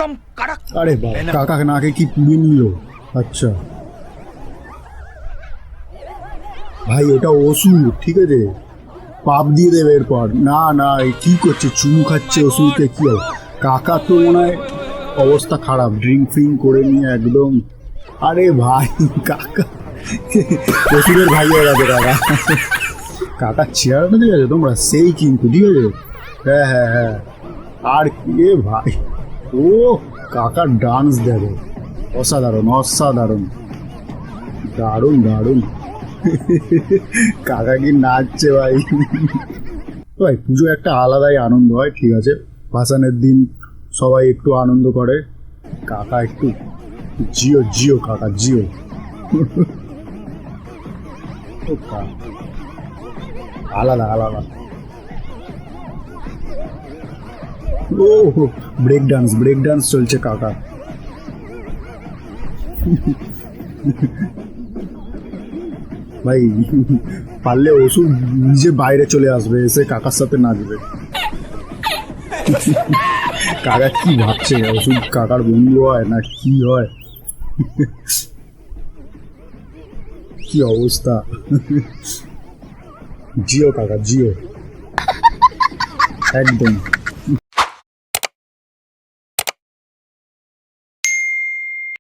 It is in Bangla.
एकदम कड़क। আরে বাবা, কাকা নাকে কি পুড়ে নিল? আচ্ছা ভাই, ওটা ওষুধ, ঠিক আছে? পাপ দিয়ে দেবে এরপর। না না, এ কি করছে? চুমু খাচ্ছে ওষুধকে, কি হবে? কাকা তো মনে হয় অবস্থা খারাপ, ড্রিঙ্ক ফ্রিঙ্ক করে নিয়ে একদম। আরে ভাই, কাকা ওষুধের ভাই হয়ে গেছে কাকা। কাকার চেহারাটা ঠিক আছে তোমরা, সেই কিন্তু ঠিক আছে। হ্যাঁ হ্যাঁ হ্যাঁ, আর কি রে ভাই, ও কাকার ডান্স দেখো, অসাধারণ অসাধারণ, দারুণ দারুণ। কাকা কি নাচছে ভাই! ভাই পুজো একটা আলাদাই আনন্দ হয়, ঠিক আছে? ভাসানের দিন সবাই একটু আনন্দ করে, কাকা একটু জিও জিও, কাকা জিও। ও আলাদা আলাদা। ও ব্রেক ডান্স চলছে কাকা। ভাই পারলে ওষুধ নিজে বাইরে চলে আসবে, এসে কাকার সাথে নাচবে। কাকা কি ভাবছে, ওষুধ কাকার বন্ধু হয় না কি হয়? কি অবস্থা! জিও কাকা জিও, একদম।